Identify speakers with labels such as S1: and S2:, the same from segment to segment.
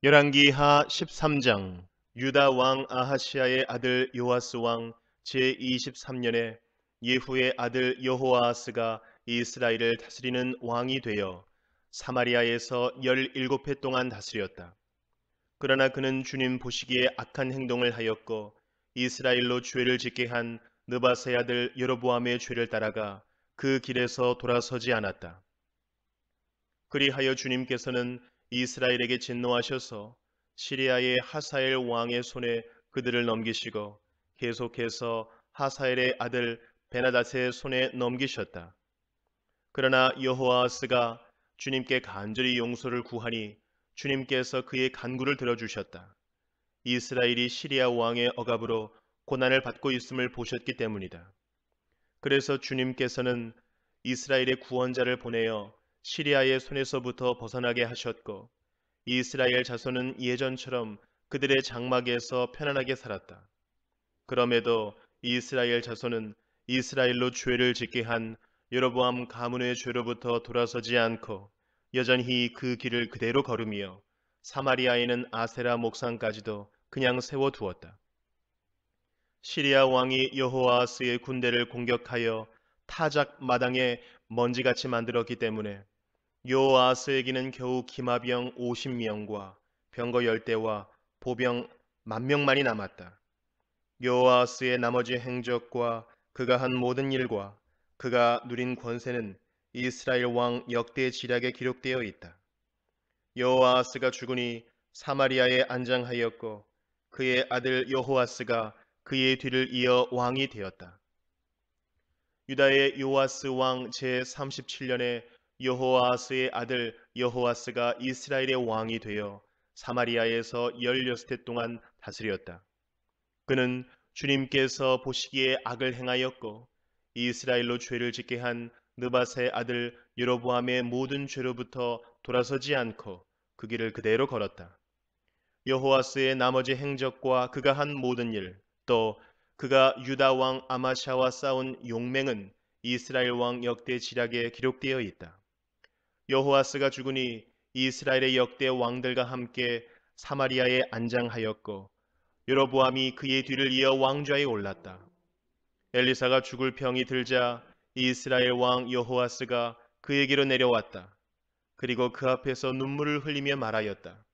S1: 열왕기하 13장. 유다 왕 아하시야의 아들 요아스 왕 제23년에 예후의 아들 여호아하스가 이스라엘을 다스리는 왕이 되어 사마리아에서 17해 동안 다스렸다. 그러나 그는 주님 보시기에 악한 행동을 하였고 이스라엘로 죄를 짓게 한 느바세 아들 여로보암의 죄를 따라가 그 길에서 돌아서지 않았다. 그리하여 주님께서는 이스라엘에게 진노하셔서 시리아의 하사엘 왕의 손에 그들을 넘기시고 계속해서 하사엘의 아들 베나닷의 손에 넘기셨다. 그러나 여호아스가 주님께 간절히 용서를 구하니 주님께서 그의 간구를 들어주셨다. 이스라엘이 시리아 왕의 억압으로 고난을 받고 있음을 보셨기 때문이다. 그래서 주님께서는 이스라엘의 구원자를 보내어 시리아의 손에서부터 벗어나게 하셨고 이스라엘 자손은 예전처럼 그들의 장막에서 편안하게 살았다. 그럼에도 이스라엘 자손은 이스라엘로 죄를 짓게 한 여로보암 가문의 죄로부터 돌아서지 않고 여전히 그 길을 그대로 걸으며 사마리아에는 아세라 목상까지도 그냥 세워두었다. 시리아 왕이 여호아스의 군대를 공격하여 타작 마당에 먼지같이 만들었기 때문에 여호아스에게는 겨우 기마병 50명과 병거 10대와 보병 10,000명만이 남았다. 여호아스의 나머지 행적과 그가 한 모든 일과 그가 누린 권세는 이스라엘 왕 역대 지략에 기록되어 있다. 여호아스가 죽으니 사마리아에 안장하였고 그의 아들 여호아스가 그의 뒤를 이어 왕이 되었다. 유다의 요아스 왕 제37년에 여호아스의 아들 여호아스가 이스라엘의 왕이 되어 사마리아에서 16해 동안 다스렸다. 그는 주님께서 보시기에 악을 행하였고 이스라엘로 죄를 짓게 한 느밧의 아들 여로보암의 모든 죄로부터 돌아서지 않고 그 길을 그대로 걸었다. 여호아스의 나머지 행적과 그가 한 모든 일, 또 그가 유다 왕 아마샤와 싸운 용맹은 이스라엘 왕 역대 지략에 기록되어 있다. 여호아스가 죽으니 이스라엘의 역대 왕들과 함께 사마리아에 안장하였고 여로보암이 그의 뒤를 이어 왕좌에 올랐다. 엘리사가 죽을 병이 들자 이스라엘 왕 여호아스가 그에게로 내려왔다. 그리고 그 앞에서 눈물을 흘리며 말하였다.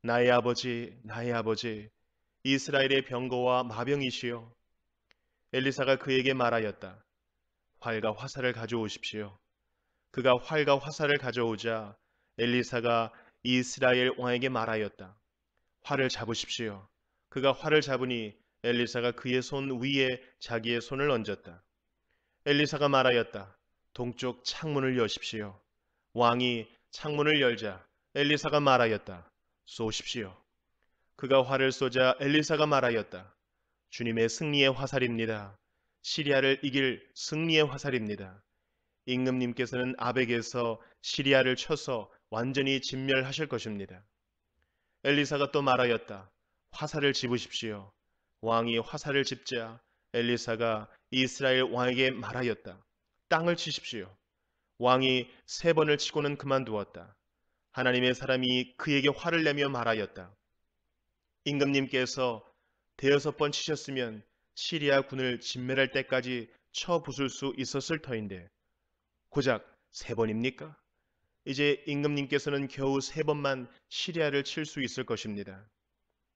S1: 나의 아버지, 나의 아버지, 이스라엘의 병거와 마병이시여. 엘리사가 그에게 말하였다. 활과 화살을 가져오십시오. 그가 활과 화살을 가져오자 엘리사가 이스라엘 왕에게 말하였다. 활을 잡으십시오. 그가 활을 잡으니 엘리사가 그의 손 위에 자기의 손을 얹었다. 엘리사가 말하였다. 동쪽 창문을 여십시오. 왕이 창문을 열자 엘리사가 말하였다. 쏘십시오. 그가 활을 쏘자 엘리사가 말하였다. 주님의 승리의 화살입니다. 시리아를 이길 승리의 화살입니다. 임금님께서는 아벡에서 시리아를 쳐서 완전히 진멸하실 것입니다. 엘리사가 또 말하였다. 화살을 집으십시오. 왕이 화살을 집자 엘리사가 이스라엘 왕에게 말하였다. 땅을 치십시오. 왕이 3번을 치고는 그만두었다. 하나님의 사람이 그에게 화를 내며 말하였다. 임금님께서 5번 치셨으면 시리아 군을 진멸할 때까지 쳐 부술 수 있었을 터인데 고작 3번입니까? 이제 임금님께서는 겨우 3번만 시리아를 칠 수 있을 것입니다.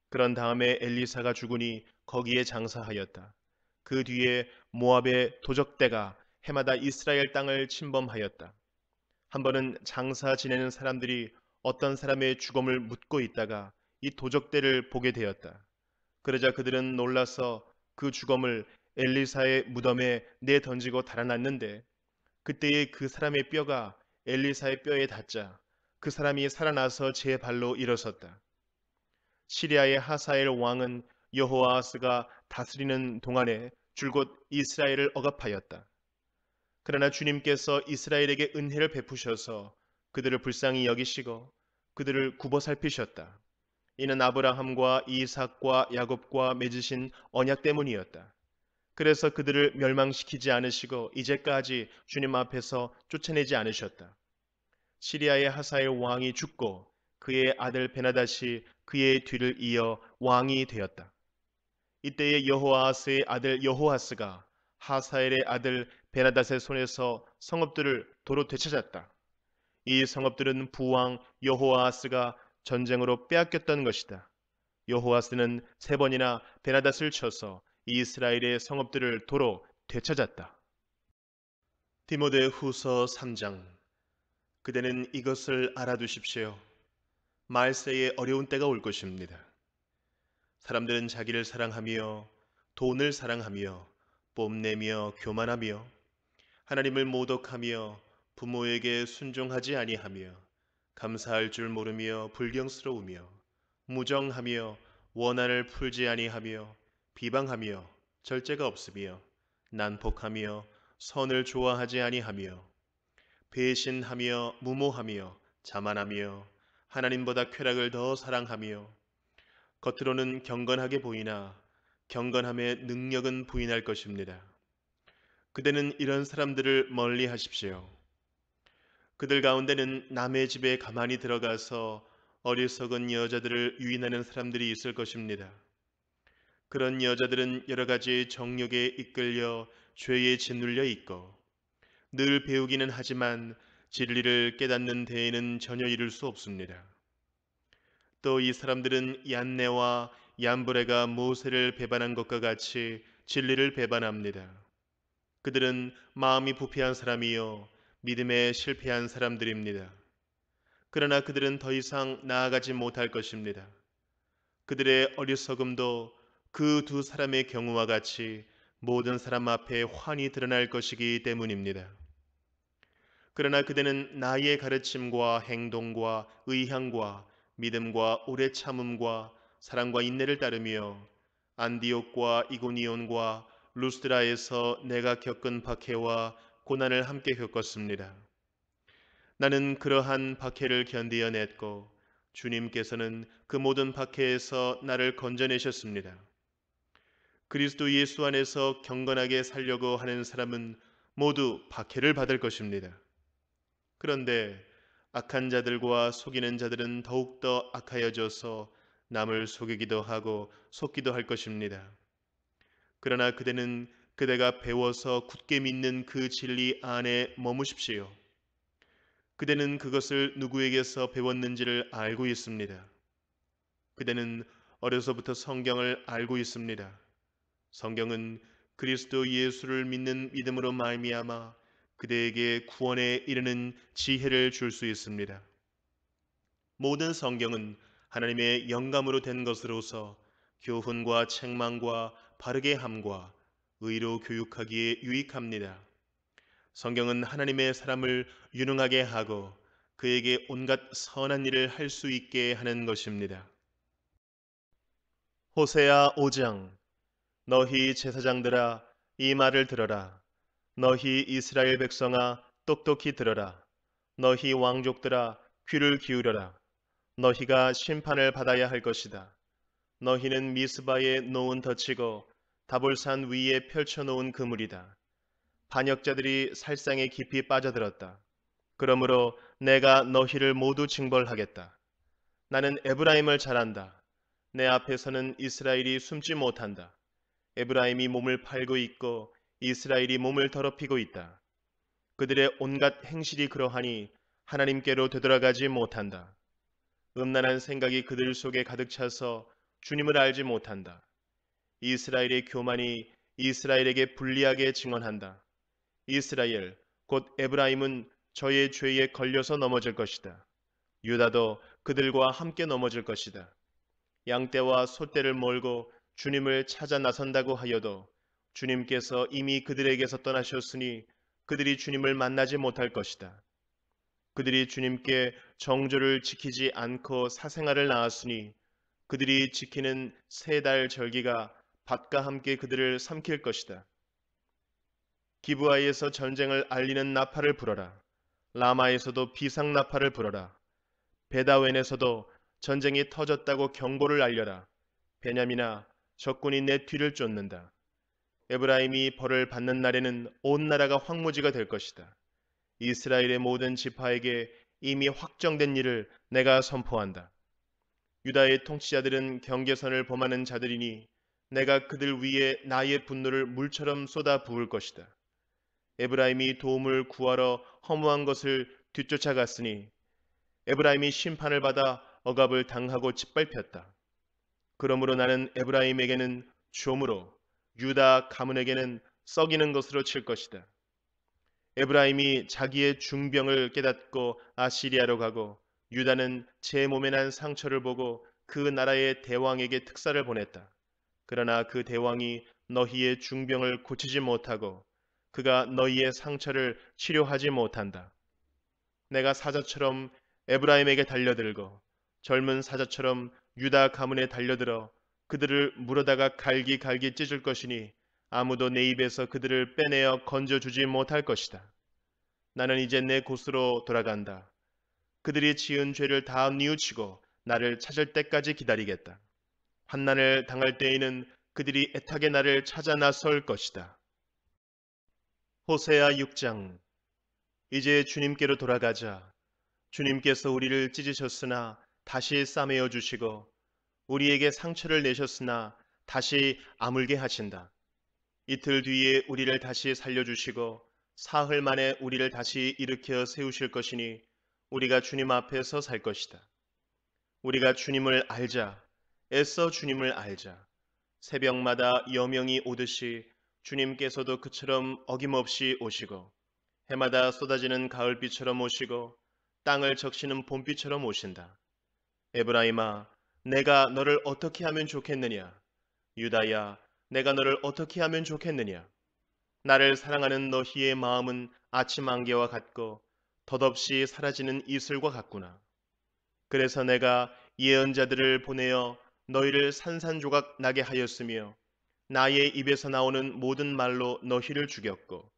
S1: 그런 다음에 엘리사가 죽으니 거기에 장사하였다. 그 뒤에 모압의 도적대가 해마다 이스라엘 땅을 침범하였다. 한 번은 장사 지내는 사람들이 어떤 사람의 죽음을 묻고 있다가 이 도적대를 보게 되었다. 그러자 그들은 놀라서 그 죽음을 엘리사의 무덤에 내던지고 달아났는데 그때에 그 사람의 뼈가 엘리사의 뼈에 닿자 그 사람이 살아나서 제 발로 일어섰다. 시리아의 하사엘 왕은 여호아스가 다스리는 동안에 줄곧 이스라엘을 억압하였다. 그러나 주님께서 이스라엘에게 은혜를 베푸셔서 그들을 불쌍히 여기시고 그들을 굽어 살피셨다. 이는 아브라함과 이삭과 야곱과 맺으신 언약 때문이었다. 그래서 그들을 멸망시키지 않으시고 이제까지 주님 앞에서 쫓아내지 않으셨다. 시리아의 하사엘 왕이 죽고 그의 아들 베나닷이 그의 뒤를 이어 왕이 되었다. 이때에 여호아하스의 아들 여호아스가 하사엘의 아들 베나닷의 손에서 성읍들을 도로 되찾았다. 이 성읍들은 부왕 여호아하스가 전쟁으로 빼앗겼던 것이다. 여호아스는 세 번이나 베나닷을 쳐서 이스라엘의 성읍들을 도로 되찾았다. 디모데 후서 3장. 그대는 이것을 알아두십시오. 말세에 어려운 때가 올 것입니다. 사람들은 자기를 사랑하며 돈을 사랑하며 뽐내며 교만하며 하나님을 모독하며 부모에게 순종하지 아니하며 감사할 줄 모르며 불경스러우며 무정하며 원한을 풀지 아니하며 비방하며 절제가 없으며 난폭하며 선을 좋아하지 아니하며 배신하며 무모하며 자만하며 하나님보다 쾌락을 더 사랑하며 겉으로는 경건하게 보이나 경건함의 능력은 부인할 것입니다. 그대는 이런 사람들을 멀리 하십시오. 그들 가운데는 남의 집에 가만히 들어가서 어리석은 여자들을 유인하는 사람들이 있을 것입니다. 그런 여자들은 여러 가지 정욕에 이끌려 죄에 짓눌려 있고 늘 배우기는 하지만 진리를 깨닫는 데에는 전혀 이를 수 없습니다. 또 이 사람들은 얀네와 얀브레가 모세를 배반한 것과 같이 진리를 배반합니다. 그들은 마음이 부패한 사람이요 믿음에 실패한 사람들입니다. 그러나 그들은 더 이상 나아가지 못할 것입니다. 그들의 어리석음도 그 두 사람의 경우와 같이 모든 사람 앞에 환히 드러날 것이기 때문입니다. 그러나 그대는 나의 가르침과 행동과 의향과 믿음과 오래 참음과 사랑과 인내를 따르며 안디옥과 이고니온과 루스드라에서 내가 겪은 박해와 고난을 함께 겪었습니다. 나는 그러한 박해를 견디어냈고 주님께서는 그 모든 박해에서 나를 건져내셨습니다. 그리스도 예수 안에서 경건하게 살려고 하는 사람은 모두 박해를 받을 것입니다. 그런데 악한 자들과 속이는 자들은 더욱더 악하여져서 남을 속이기도 하고 속기도 할 것입니다. 그러나 그대는 그대가 배워서 굳게 믿는 그 진리 안에 머무십시오. 그대는 그것을 누구에게서 배웠는지를 알고 있습니다. 그대는 어려서부터 성경을 알고 있습니다. 성경은 그리스도 예수를 믿는 믿음으로 말미암아 그대에게 구원에 이르는 지혜를 줄 수 있습니다. 모든 성경은 하나님의 영감으로 된 것으로서 교훈과 책망과 바르게 함과 의로 교육하기에 유익합니다. 성경은 하나님의 사람을 유능하게 하고 그에게 온갖 선한 일을 할 수 있게 하는 것입니다. 호세아 5장. 너희 제사장들아 이 말을 들어라. 너희 이스라엘 백성아 똑똑히 들어라. 너희 왕족들아 귀를 기울여라. 너희가 심판을 받아야 할 것이다. 너희는 미스바에 놓은 덫이고 다볼산 위에 펼쳐놓은 그물이다. 반역자들이 살상에 깊이 빠져들었다. 그러므로 내가 너희를 모두 징벌하겠다. 나는 에브라임을 잘한다. 내 앞에서는 이스라엘이 숨지 못한다. 에브라임이 몸을 팔고 있고 이스라엘이 몸을 더럽히고 있다. 그들의 온갖 행실이 그러하니 하나님께로 되돌아가지 못한다. 음란한 생각이 그들 속에 가득 차서 주님을 알지 못한다. 이스라엘의 교만이 이스라엘에게 불리하게 증언한다. 이스라엘 곧 에브라임은 저의 죄에 걸려서 넘어질 것이다. 유다도 그들과 함께 넘어질 것이다. 양떼와 소떼를 몰고 주님을 찾아 나선다고 하여도 주님께서 이미 그들에게서 떠나셨으니 그들이 주님을 만나지 못할 것이다. 그들이 주님께 정조를 지키지 않고 사생활을 낳았으니 그들이 지키는 세 달 절기가 밭과 함께 그들을 삼킬 것이다. 기브아에서 전쟁을 알리는 나팔을 불어라. 라마에서도 비상 나팔을 불어라. 베다웬에서도 전쟁이 터졌다고 경보를 알려라. 베냐민아, 적군이 내 뒤를 쫓는다. 에브라임이 벌을 받는 날에는 온 나라가 황무지가 될 것이다. 이스라엘의 모든 지파에게 이미 확정된 일을 내가 선포한다. 유다의 통치자들은 경계선을 범하는 자들이니 내가 그들 위에 나의 분노를 물처럼 쏟아 부을 것이다. 에브라임이 도움을 구하러 허무한 것을 뒤쫓아갔으니 에브라임이 심판을 받아 억압을 당하고 짓밟혔다. 그러므로 나는 에브라임에게는 조무로 유다 가문에게는 썩이는 것으로 칠 것이다. 에브라임이 자기의 중병을 깨닫고 아시리아로 가고 유다는 제 몸에 난 상처를 보고 그 나라의 대왕에게 특사를 보냈다. 그러나 그 대왕이 너희의 중병을 고치지 못하고 그가 너희의 상처를 치료하지 못한다. 내가 사자처럼 에브라임에게 달려들고 젊은 사자처럼 유다 가문에 달려들어 그들을 물어다가 갈기갈기 찢을 것이니 아무도 내 입에서 그들을 빼내어 건져주지 못할 것이다. 나는 이제 내 곳으로 돌아간다. 그들이 지은 죄를 다 뉘우치고 나를 찾을 때까지 기다리겠다. 환난을 당할 때에는 그들이 애타게 나를 찾아 나설 것이다. 호세아 6장. 이제 주님께로 돌아가자. 주님께서 우리를 찢으셨으나 다시 싸매어 주시고 우리에게 상처를 내셨으나 다시 아물게 하신다. 이틀 뒤에 우리를 다시 살려주시고 사흘 만에 우리를 다시 일으켜 세우실 것이니 우리가 주님 앞에서 살 것이다. 우리가 주님을 알자. 애써 주님을 알자. 새벽마다 여명이 오듯이 주님께서도 그처럼 어김없이 오시고 해마다 쏟아지는 가을비처럼 오시고 땅을 적시는 봄비처럼 오신다. 에브라임아, 내가 너를 어떻게 하면 좋겠느냐? 유다야, 내가 너를 어떻게 하면 좋겠느냐? 나를 사랑하는 너희의 마음은 아침 안개와 같고 덧없이 사라지는 이슬과 같구나. 그래서 내가 예언자들을 보내어 너희를 산산조각 나게 하였으며 나의 입에서 나오는 모든 말로 너희를 죽였고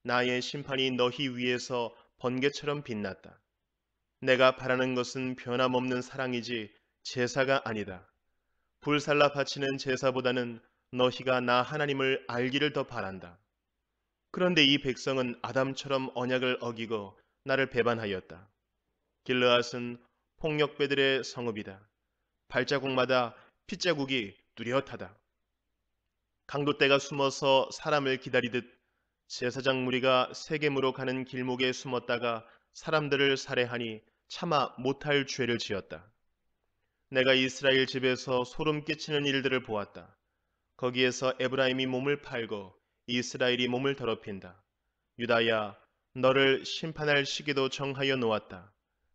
S1: 나의 심판이 너희 위에서 번개처럼 빛났다. 내가 바라는 것은 변함없는 사랑이지 제사가 아니다. 불살라 바치는 제사보다는 너희가 나 하나님을 알기를 더 바란다. 그런데 이 백성은 아담처럼 언약을 어기고 나를 배반하였다. 길르앗은 폭력배들의 성읍이다. 발자국마다 핏자국이 뚜렷하다. 강도떼가 숨어서 사람을 기다리듯 제사장 무리가 세겜으로 가는 길목에 숨었다가 사람들을 살해하니 차마 못할 죄를 지었다. 내가 이스라엘 집에서 소름 끼치는 일들을 보았다. 거기에서 에브라임이 몸을 팔고 이스라엘이 몸을 더럽힌다. 유다야, 너를 심판할 시기도 정하여 놓았다.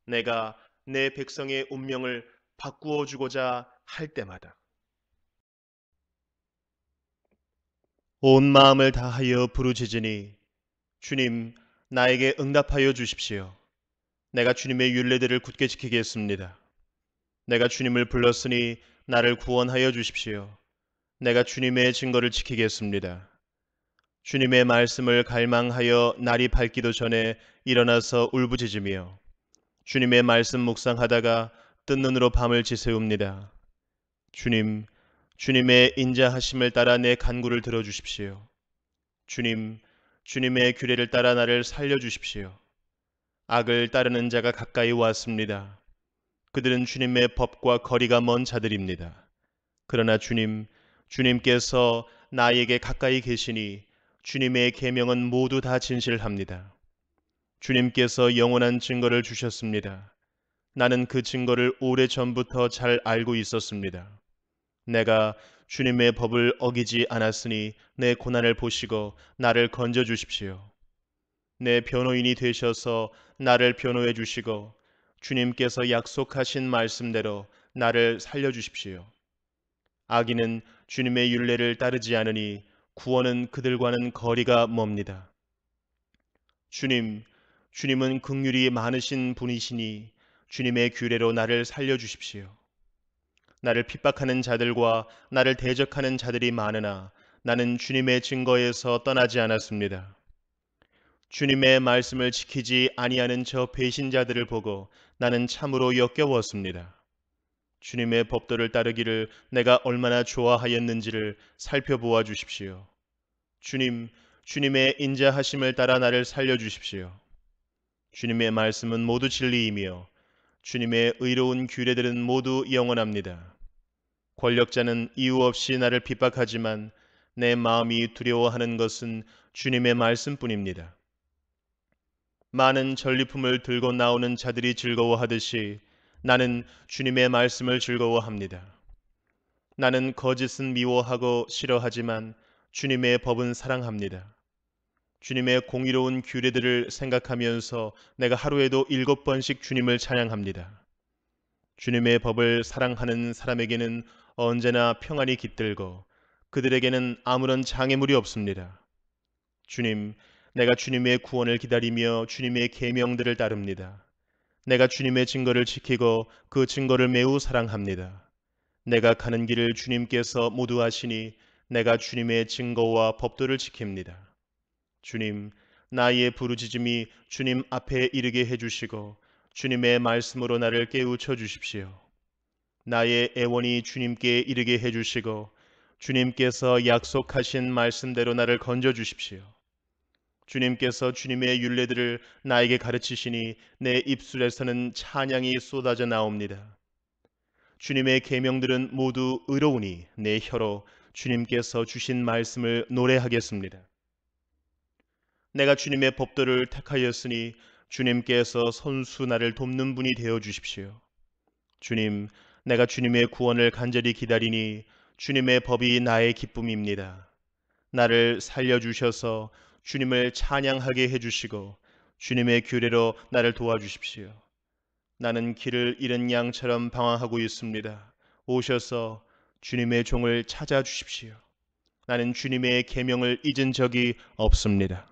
S1: 내가 내 백성의 운명을 바꾸어 주고자 할 때마다. 온 마음을 다하여 부르짖으니 주님, 나에게 응답하여 주십시오. 내가 주님의 율례들을 굳게 지키겠습니다. 내가 주님을 불렀으니 나를 구원하여 주십시오. 내가 주님의 증거를 지키겠습니다. 주님의 말씀을 갈망하여 날이 밝기도 전에 일어나서 울부짖으며 주님의 말씀 묵상하다가 뜬 눈으로 밤을 지새웁니다. 주님, 주님의 인자하심을 따라 내 간구를 들어주십시오. 주님, 주님의 규례를 따라 나를 살려주십시오. 악을 따르는 자가 가까이 왔습니다. 그들은 주님의 법과 거리가 먼 자들입니다. 그러나 주님, 주님께서 나에게 가까이 계시니 주님의 계명은 모두 다 진실합니다. 주님께서 영원한 증거를 주셨습니다. 나는 그 증거를 오래전부터 잘 알고 있었습니다. 내가 주님의 법을 어기지 않았으니 내 고난을 보시고 나를 건져 주십시오. 내 변호인이 되셔서 나를 변호해 주시고 주님께서 약속하신 말씀대로 나를 살려 주십시오. 악인은 주님의 율례를 따르지 않으니 구원은 그들과는 거리가 멉니다. 주님, 주님은 긍휼이 많으신 분이시니 주님의 규례로 나를 살려 주십시오. 나를 핍박하는 자들과 나를 대적하는 자들이 많으나 나는 주님의 증거에서 떠나지 않았습니다. 주님의 말씀을 지키지 아니하는 저 배신자들을 보고 나는 참으로 역겨웠습니다. 주님의 법도를 따르기를 내가 얼마나 좋아하였는지를 살펴보아 주십시오. 주님, 주님의 인자하심을 따라 나를 살려 주십시오. 주님의 말씀은 모두 진리이며 주님의 의로운 규례들은 모두 영원합니다. 권력자는 이유 없이 나를 핍박하지만 내 마음이 두려워하는 것은 주님의 말씀뿐입니다. 많은 전리품을 들고 나오는 자들이 즐거워하듯이 나는 주님의 말씀을 즐거워합니다. 나는 거짓은 미워하고 싫어하지만 주님의 법은 사랑합니다. 주님의 공의로운 규례들을 생각하면서 내가 하루에도 7번씩 주님을 찬양합니다. 주님의 법을 사랑하는 사람에게는 언제나 평안이 깃들고 그들에게는 아무런 장애물이 없습니다. 주님, 내가 주님의 구원을 기다리며 주님의 계명들을 따릅니다. 내가 주님의 증거를 지키고 그 증거를 매우 사랑합니다. 내가 가는 길을 주님께서 모두 아시니 내가 주님의 증거와 법도를 지킵니다. 주님, 나의 부르짖음이 주님 앞에 이르게 해주시고 주님의 말씀으로 나를 깨우쳐 주십시오. 나의 애원이 주님께 이르게 해주시고 주님께서 약속하신 말씀대로 나를 건져 주십시오. 주님께서 주님의 율례들을 나에게 가르치시니 내 입술에서는 찬양이 쏟아져 나옵니다. 주님의 계명들은 모두 의로우니 내 혀로 주님께서 주신 말씀을 노래하겠습니다. 내가 주님의 법도를 택하였으니 주님께서 선수 나를 돕는 분이 되어 주십시오. 주님, 내가 주님의 구원을 간절히 기다리니 주님의 법이 나의 기쁨입니다. 나를 살려주셔서 주님을 찬양하게 해주시고 주님의 규례로 나를 도와주십시오. 나는 길을 잃은 양처럼 방황하고 있습니다. 오셔서 주님의 종을 찾아주십시오. 나는 주님의 계명을 잊은 적이 없습니다.